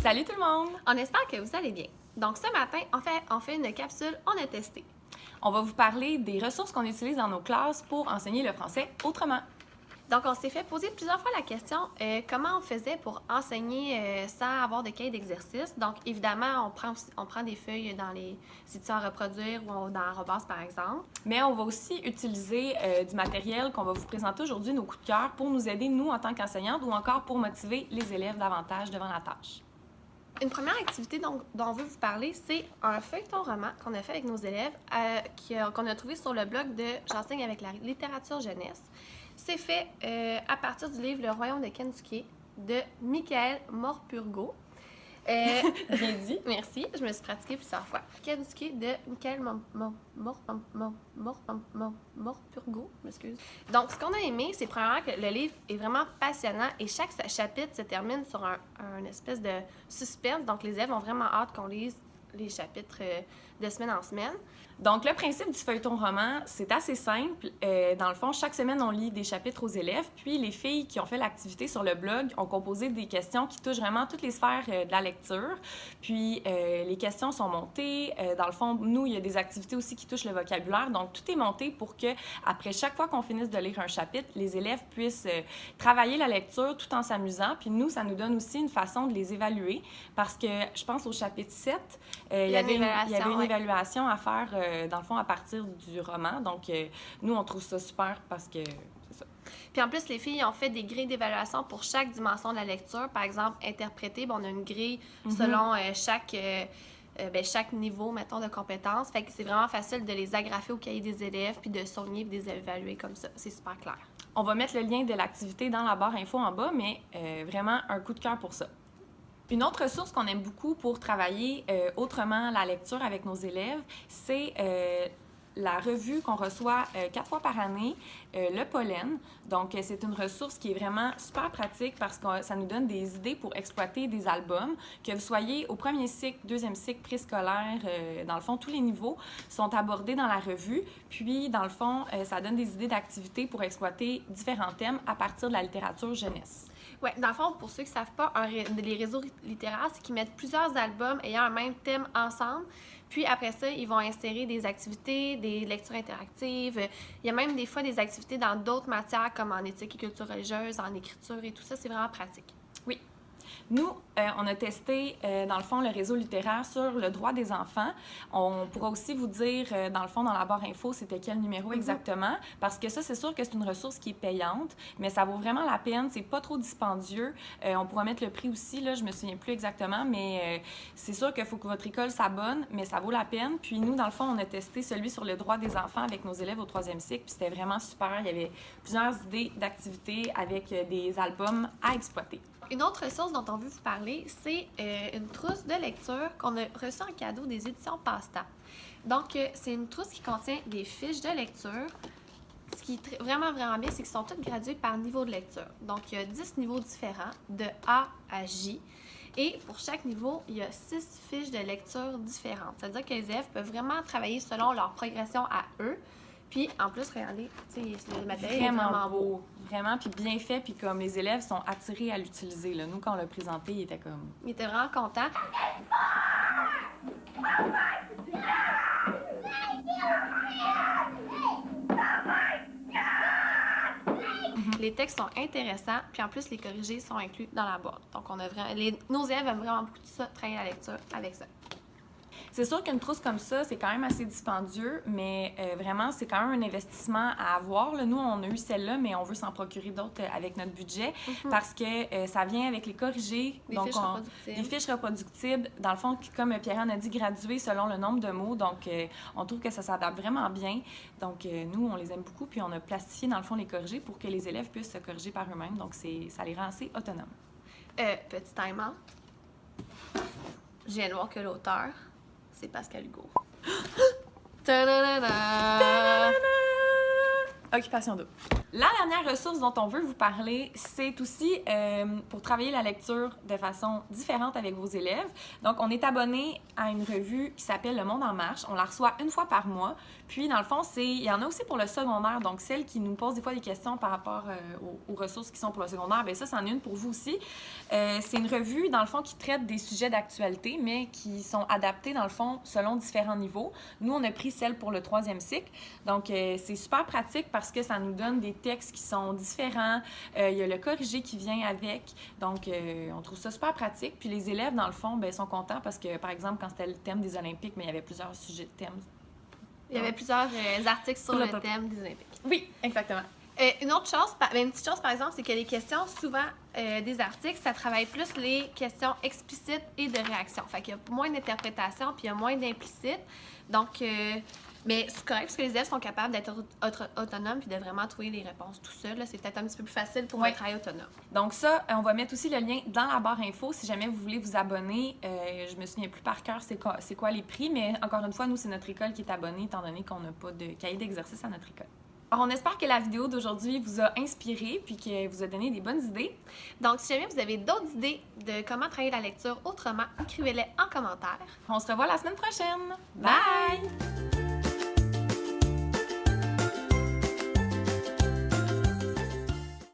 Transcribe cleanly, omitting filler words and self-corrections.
Salut tout le monde! On espère que vous allez bien. Donc ce matin, on fait une capsule On a testé. On va vous parler des ressources qu'on utilise dans nos classes pour enseigner le français autrement. Donc on s'est fait poser plusieurs fois la question comment on faisait pour enseigner sans avoir de cahier d'exercice. Donc évidemment, on prend des feuilles dans les éditions à reproduire ou dans Arobase par exemple. Mais on va aussi utiliser du matériel qu'on va vous présenter aujourd'hui, nos coups de cœur, pour nous aider, nous, en tant qu'enseignantes, ou encore pour motiver les élèves davantage devant la tâche. Une première activité dont on veut vous parler, c'est un feuilleton roman qu'on a fait avec nos élèves, qu'on a trouvé sur le blog de J'enseigne avec la littérature jeunesse. C'est fait à partir du livre Le Royaume de Kentucky de Michael Morpurgo. Bien dit. Merci, je me suis pratiquée plusieurs fois. Kentucky de Michael Morpurgo, m'excuse. Donc, ce qu'on a aimé, c'est premièrement que le livre est vraiment passionnant et chaque chapitre se termine sur un espèce de suspense. Donc, les élèves ont vraiment hâte qu'on lise les chapitres de semaine en semaine. Donc, le principe du feuilleton roman, c'est assez simple. Dans le fond, chaque semaine, on lit des chapitres aux élèves, puis les filles qui ont fait l'activité sur le blog ont composé des questions qui touchent vraiment toutes les sphères de la lecture. Puis, les questions sont montées. Dans le fond, nous, il y a des activités aussi qui touchent le vocabulaire. Donc, tout est monté pour que, après chaque fois qu'on finisse de lire un chapitre, les élèves puissent travailler la lecture tout en s'amusant. Puis, nous, ça nous donne aussi une façon de les évaluer parce que, je pense, au chapitre 7, il y avait une évaluation à faire, dans le fond, à partir du roman. Donc, nous, on trouve ça super parce que c'est ça. Puis en plus, les filles ont fait des grilles d'évaluation pour chaque dimension de la lecture. Par exemple, interpréter, on a une grille selon chaque niveau, mettons, de compétences. Fait que c'est vraiment facile de les agrafer au cahier des élèves puis de souligner et de les évaluer comme ça. C'est super clair. On va mettre le lien de l'activité dans la barre info en bas, mais vraiment un coup de cœur pour ça. Une autre ressource qu'on aime beaucoup pour travailler autrement la lecture avec nos élèves, c'est la revue qu'on reçoit 4 fois par année, le pollen. Donc, c'est une ressource qui est vraiment super pratique parce que ça nous donne des idées pour exploiter des albums. Que vous soyez au premier cycle, deuxième cycle, préscolaire, dans le fond, tous les niveaux sont abordés dans la revue. Puis, dans le fond, ça donne des idées d'activités pour exploiter différents thèmes à partir de la littérature jeunesse. Oui, dans le fond, pour ceux qui ne savent pas, les réseaux littéraires, c'est qu'ils mettent plusieurs albums ayant un même thème ensemble. Puis après ça, ils vont insérer des activités, des lectures interactives. Il y a même des fois des activités dans d'autres matières comme en éthique et culture religieuse, en écriture et tout ça. C'est vraiment pratique. Oui. Nous, on a testé, dans le fond, le réseau littéraire sur le droit des enfants. On pourra aussi vous dire, dans le fond, dans la barre info, c'était quel numéro exactement, parce que ça, c'est sûr que c'est une ressource qui est payante, mais ça vaut vraiment la peine. C'est pas trop dispendieux. On pourra mettre le prix aussi, là, je me souviens plus exactement, mais c'est sûr qu'il faut que votre école s'abonne, mais ça vaut la peine. Puis nous, dans le fond, on a testé celui sur le droit des enfants avec nos élèves au 3e cycle, puis c'était vraiment super. Il y avait plusieurs idées d'activités avec des albums à exploiter. Une autre ressource dont on veut vous parler, c'est une trousse de lecture qu'on a reçue en cadeau des éditions Passe-Temps. Donc, c'est une trousse qui contient des fiches de lecture. Ce qui est vraiment, vraiment bien, c'est qu'ils sont toutes graduées par niveau de lecture. Donc, il y a 10 niveaux différents, de A à J. Et pour chaque niveau, il y a 6 fiches de lecture différentes. C'est-à-dire que les élèves peuvent vraiment travailler selon leur progression à eux. Puis, en plus, regardez, le matériel est vraiment beau. Vraiment, puis bien fait, puis comme les élèves sont attirés à l'utiliser. Là. Nous, quand on l'a présenté, ils étaient comme... Ils étaient vraiment contents. Les textes sont intéressants, puis en plus, les corrigés sont inclus dans la boîte. Donc, nos élèves aiment vraiment beaucoup ça, travailler la lecture avec ça. C'est sûr qu'une trousse comme ça, c'est quand même assez dispendieux, mais vraiment, c'est quand même un investissement à avoir. Là, nous, on a eu celle-là, mais on veut s'en procurer d'autres avec notre budget parce que ça vient avec les corrigés, des fiches reproductibles. Dans le fond, comme Pierre-Anne a dit, graduées selon le nombre de mots. Donc, on trouve que ça s'adapte vraiment bien. Donc, nous, on les aime beaucoup, puis on a plastifié, dans le fond, les corrigés pour que les élèves puissent se corriger par eux-mêmes. Donc, ça les rend assez autonomes. Petit time-out. Je viens de voir que l'auteur... c'est Pascal Hugo. Occupation double. La dernière ressource dont on veut vous parler, c'est aussi pour travailler la lecture de façon différente avec vos élèves. Donc, on est abonné à une revue qui s'appelle Le Monde en marche. On la reçoit une fois par mois. Puis, dans le fond, il y en a aussi pour le secondaire. Donc, celles qui nous posent des fois des questions par rapport aux ressources qui sont pour le secondaire, bien ça, c'en est une pour vous aussi. C'est une revue, dans le fond, qui traite des sujets d'actualité, mais qui sont adaptés, dans le fond, selon différents niveaux. Nous, on a pris celle pour le 3e cycle. Donc, c'est super pratique parce que ça nous donne des textes qui sont différents. Il y a le corrigé qui vient avec. Donc, on trouve ça super pratique. Puis les élèves, dans le fond, bien, sont contents parce que, par exemple, quand c'était le thème des Olympiques, mais il y avait plusieurs sujets de thèmes. Il y avait plusieurs articles sur le thème des Olympiques. Oui, exactement. Une autre chose, une petite chose par exemple, c'est que les questions, souvent des articles, ça travaille plus les questions explicites et de réaction. Fait qu'il y a moins d'interprétation puis il y a moins d'implicite. Donc, mais c'est correct parce que les élèves sont capables d'être autonomes puis de vraiment trouver les réponses tout seuls. C'est peut-être un petit peu plus facile pour le travail autonome. Donc ça, on va mettre aussi le lien dans la barre info si jamais vous voulez vous abonner. Je me souviens plus par cœur c'est quoi les prix, mais encore une fois, nous, c'est notre école qui est abonnée étant donné qu'on n'a pas de cahier d'exercice à notre école. Alors, on espère que la vidéo d'aujourd'hui vous a inspiré puis que vous a donné des bonnes idées. Donc, si jamais vous avez d'autres idées de comment travailler la lecture autrement, écrivez-les en commentaire. On se revoit la semaine prochaine. Bye!